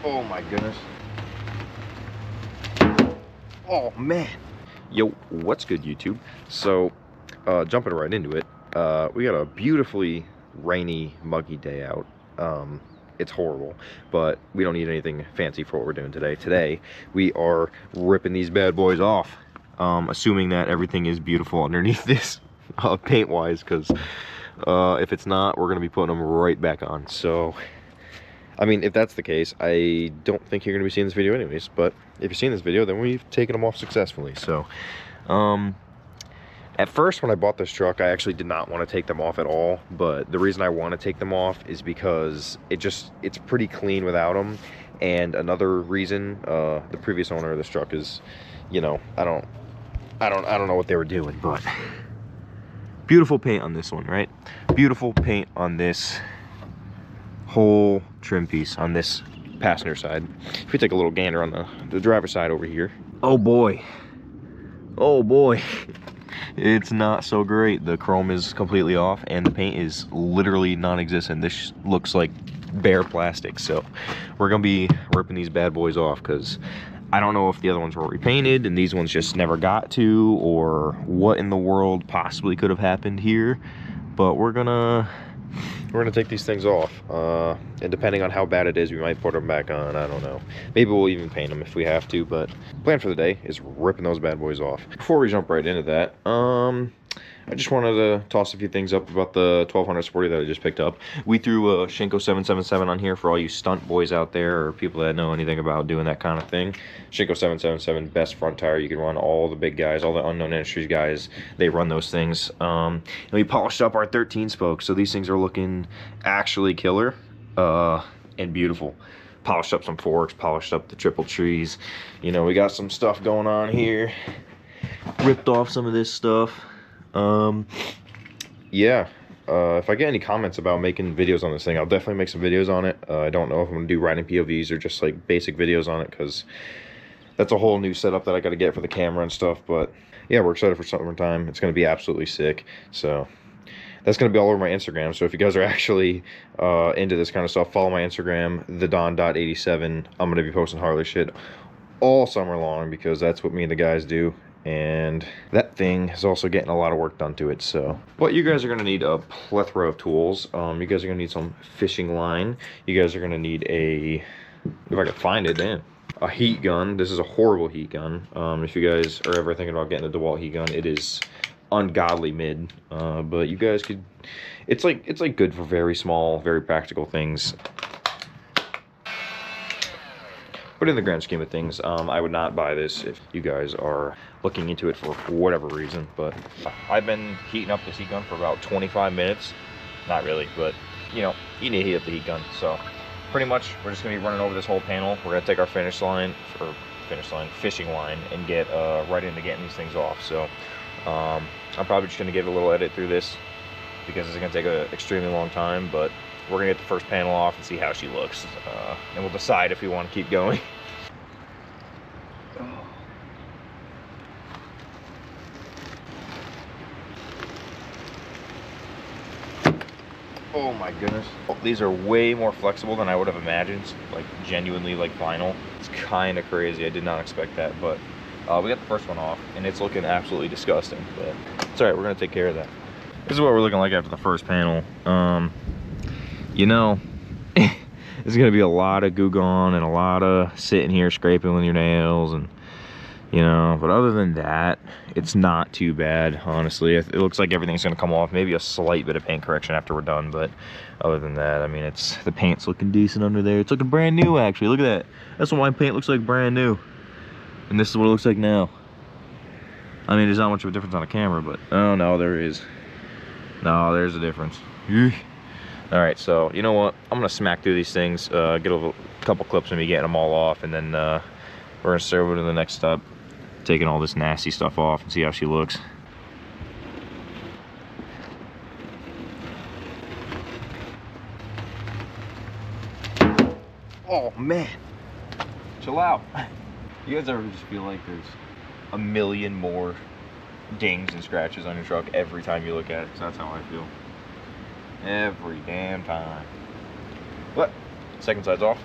Oh my goodness. Oh man. Yo, what's good, YouTube? So, jumping right into it, we got a beautifully rainy, muggy day out. It's horrible, but we don't need anything fancy for what we're doing today. Today, we are ripping these bad boys off, assuming that everything is beautiful underneath this, paint-wise, because if it's not, we're going to be putting them right back on. So, I mean, if that's the case, I don't think you're going to be seeing this video anyways, but if you're seeing this video, then we've taken them off successfully. So, at first when I bought this truck, I actually did not want to take them off at all, but the reason I want to take them off is because it's pretty clean without them. And another reason, the previous owner of this truck is, you know, I don't know what they were doing, but beautiful paint on this one, right? Beautiful paint on this whole trim piece on this passenger side. If we take a little gander on the driver's side over here, oh boy, it's not so great. The chrome is completely off and the paint is literally non-existent. This looks like bare plastic. So we're gonna be ripping these bad boys off because I don't know if the other ones were repainted and these ones just never got to, or what in the world possibly could have happened here. But we're gonna take these things off, and depending on how bad it is, we might put them back on. I don't know, maybe we'll even paint them if we have to, but plan for the day is ripping those bad boys off. Before we jump right into that, I just wanted to toss a few things up about the 1200 Sporty that I just picked up. We threw a Shinko 777 on here for all you stunt boys out there, or people that know anything about doing that kind of thing. Shinko 777, best front tire you can run. All the big guys, all the unknown industries guys, they run those things. And we polished up our 13 spokes, so these things are looking actually killer, and beautiful. Polished up some forks, polished up the triple trees. You know, we got some stuff going on here. Ripped off some of this stuff. Yeah, if I get any comments about making videos on this thing, I'll definitely make some videos on it. I don't know if I'm gonna do riding POVs or just like basic videos on it, because that's a whole new setup that I gotta get for the camera and stuff. But yeah, we're excited for summertime. It's gonna be absolutely sick. So that's gonna be all over my Instagram. So if you guys are actually into this kind of stuff, follow my Instagram, thedon.87. I'm gonna be posting Harley shit all summer long because that's what me and the guys do. And that thing is also getting a lot of work done to it. So, but you guys are going to need a plethora of tools. You guys are going to need some fishing line. You guys are going to need a, if I could find it, damn, a heat gun. This is a horrible heat gun. If you guys are ever thinking about getting a DeWalt heat gun, it is ungodly mid. But you guys could, it's like good for very small, very practical things. But in the grand scheme of things, I would not buy this if you guys are looking into it for whatever reason. But I've been heating up this heat gun for about 25 minutes. Not really, but you know, you need to heat up the heat gun. So pretty much we're just gonna be running over this whole panel. We're gonna take our fishing line, and get right into getting these things off. So I'm probably just gonna give a little edit through this because it's gonna take an extremely long time, but we're gonna get the first panel off and see how she looks, and we'll decide if we want to keep going. Oh my goodness. These are way more flexible than I would have imagined, like genuinely like vinyl. It's kind of crazy. I did not expect that, but we got the first one off and it's looking absolutely disgusting, but it's all right. We're gonna take care of that. This is what we're looking like after the first panel. You know, there's gonna be a lot of goo gone and a lot of sitting here scraping with your nails, and you know, but other than that, it's not too bad, honestly. It looks like everything's gonna come off. Maybe a slight bit of paint correction after we're done, but other than that, I mean, the paint's looking decent under there. It's looking brand new, actually. Look at that. That's what my paint looks like, brand new. And this is what it looks like now. I mean, there's not much of a difference on a camera, but oh no, there is. No, there's a difference. All right, so you know what? I'm gonna smack through these things, get a couple clips of me getting them all off, and then we're gonna start over to the next step, taking all this nasty stuff off and see how she looks. Oh man, chill out. You guys ever just feel like there's a million more dings and scratches on your truck every time you look at it? So that's how I feel every damn time. But second side's off.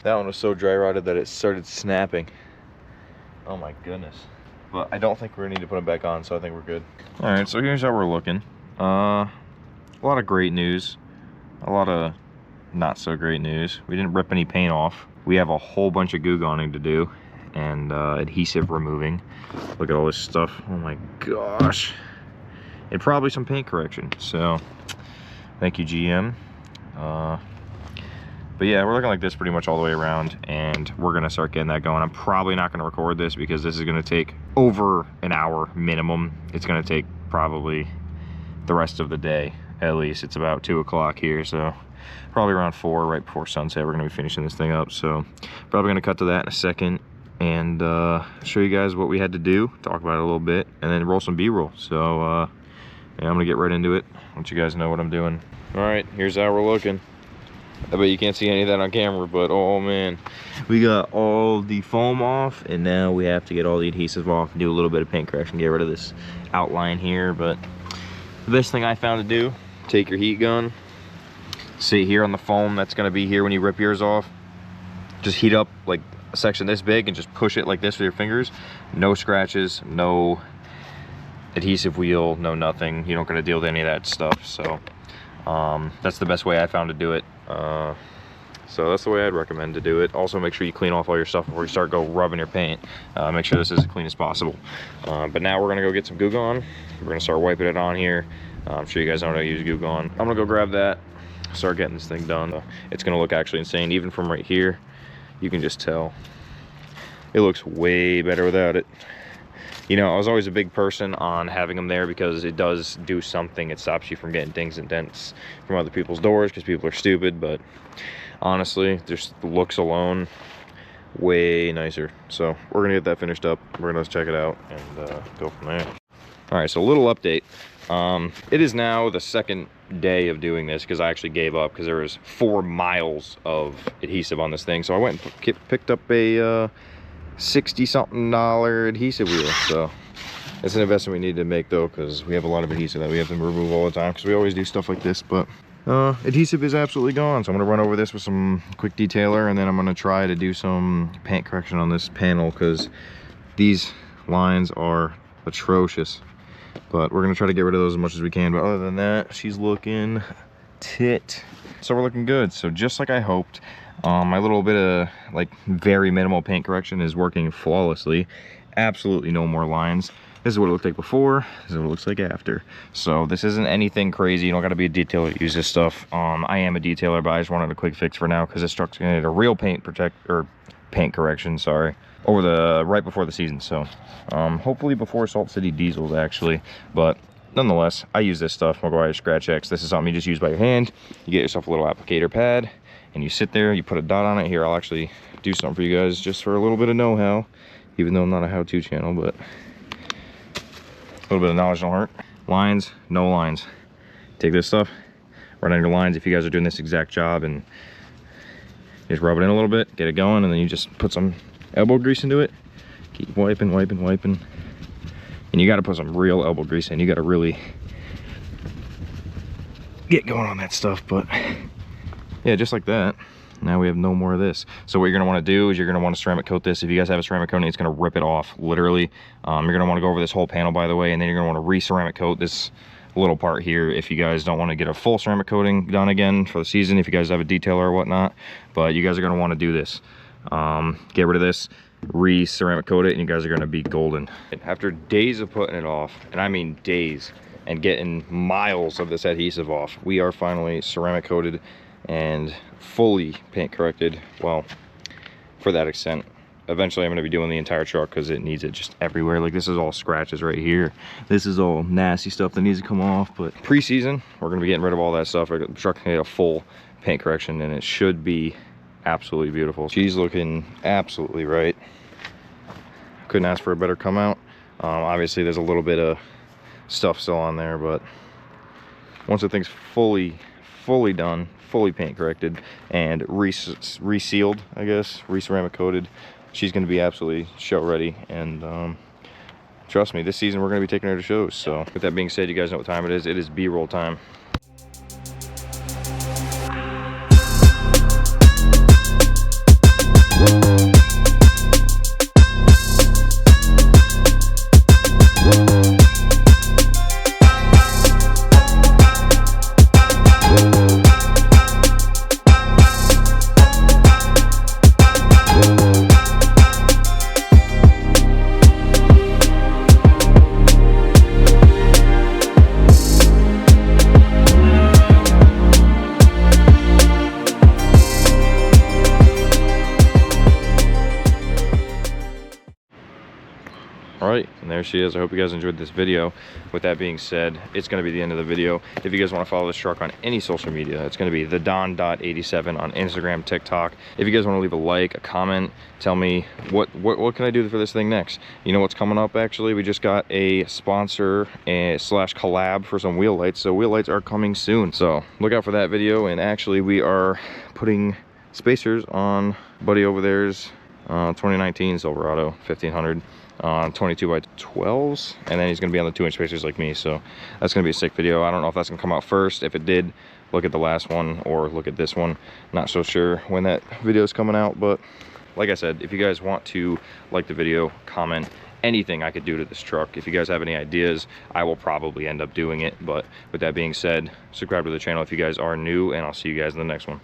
That one was so dry rotted that it started snapping. Oh my goodness. But I don't think we're gonna need to put them back on, so I think we're good. All right, so here's how we're looking. A lot of great news, a lot of not so great news. We didn't rip any paint off. We have a whole bunch of goo goning to do and adhesive removing. Look at all this stuff. Oh my gosh. And probably some paint correction. So thank you, GM. But yeah, we're looking like this pretty much all the way around, and we're gonna start getting that going. I'm probably not gonna record this because this is gonna take over an hour minimum. It's gonna take probably the rest of the day, at least. It's about 2 o'clock here, so probably around 4, right before sunset, we're gonna be finishing this thing up. So probably gonna cut to that in a second and show you guys what we had to do, talk about it a little bit, and then roll some B-roll. So yeah, I'm gonna get right into it, let you guys know what I'm doing. All right, here's how we're looking. I bet you can't see any of that on camera, but oh man. We got all the foam off, and now we have to get all the adhesive off and do a little bit of paint correction, get rid of this outline here. But the best thing I found to do, take your heat gun, sit here on the foam that's gonna be here when you rip yours off. Just heat up like a section this big and just push it like this with your fingers. No scratches, no adhesive wheel, no nothing. You're not gonna deal with any of that stuff. So that's the best way I found to do it. So that's the way I'd recommend to do it. Also, make sure you clean off all your stuff before you start rubbing your paint. Make sure this is as clean as possible. But now we're gonna go get some Goo Gone. We're gonna start wiping it on here. I'm sure you guys know how to use Goo Gone. I'm gonna go grab that, start getting this thing done. It's gonna look actually insane. Even from right here, you can just tell. It looks way better without it. You know, I was always a big person on having them there because it does do something. It stops you from getting dings and dents from other people's doors because people are stupid. But honestly, just the looks alone, way nicer. So we're gonna get that finished up. We're gonna check it out and go from there. All right, so a little update. It is now the second day of doing this because I actually gave up because there was 4 miles of adhesive on this thing. So I went and picked up a $60-something adhesive wheel. So it's an investment we need to make though, because we have a lot of adhesive that we have to remove all the time because we always do stuff like this. But adhesive is absolutely gone, so I'm gonna run over this with some quick detailer, and then I'm gonna try to do some paint correction on this panel because these lines are atrocious. But we're gonna try to get rid of those as much as we can. But other than that, she's looking tit. So we're looking good. So just like I hoped, my little bit of like very minimal paint correction is working flawlessly. Absolutely no more lines. This is what it looked like before, this is what it looks like after. So this isn't anything crazy. You don't gotta be a detailer to use this stuff. I am a detailer, but I just wanted a quick fix for now because this truck's gonna need a real paint correction, sorry, right before the season. So hopefully before Salt City Diesels actually. But nonetheless, I use this stuff, Maguire Scratch X. This is something you just use by your hand. You get yourself a little applicator pad and you sit there, you put a dot on it. Here, I'll actually do something for you guys just for a little bit of know-how, even though I'm not a how-to channel, but a little bit of knowledge don't hurt. Lines, no lines. Take this stuff, run on your lines if you guys are doing this exact job, and just rub it in a little bit, get it going, and then you just put some elbow grease into it. Keep wiping, wiping, wiping. And you gotta put some real elbow grease in. You gotta really get going on that stuff, but yeah, just like that. Now we have no more of this. So what you're gonna wanna do is you're gonna wanna ceramic coat this. If you guys have a ceramic coating, it's gonna rip it off, literally. You're gonna wanna go over this whole panel, by the way, and then you're gonna wanna re-ceramic coat this little part here if you guys don't wanna get a full ceramic coating done again for the season, if you guys have a detailer or whatnot. But you guys are gonna wanna do this. Get rid of this, re-ceramic coat it, and you guys are gonna be golden. After days of putting it off, and I mean days, and getting miles of this adhesive off, we are finally ceramic coated and fully paint corrected. Well, for that extent. Eventually I'm going to be doing the entire truck because it needs it just everywhere. Like this is all scratches right here. This is all nasty stuff that needs to come off. But pre-season, we're going to be getting rid of all that stuff. The truck can get a full paint correction and it should be absolutely beautiful. She's looking absolutely right. Couldn't ask for a better come out. Obviously there's a little bit of stuff still on there, but once the thing's fully done, fully paint corrected and resealed, I guess, re-ceramic coated, she's going to be absolutely show ready. And trust me, this season we're going to be taking her to shows. So with that being said, you guys know what time it is. It is B-roll time. right, and there she is. I hope you guys enjoyed this video. With that being said, it's going to be the end of the video. If you guys want to follow this truck on any social media, it's going to be the Don.87 on Instagram, TikTok. If you guys want to leave a like, a comment, tell me what can I do for this thing next. You know what's coming up? Actually, we just got a sponsor slash collab for some wheel lights, so wheel lights are coming soon. So look out for that video. And actually, we are putting spacers on buddy over there's 2019 Silverado 1500 on 22 by 12s, and then he's going to be on the 2-inch spacers like me. So that's going to be a sick video. I don't know if that's going to come out first. If it did, look at the last one or look at this one. Not so sure when that video is coming out, but like I said, if you guys want to like the video, comment, anything I could do to this truck. If you guys have any ideas, I will probably end up doing it. But with that being said, subscribe to the channel if you guys are new, and I'll see you guys in the next one.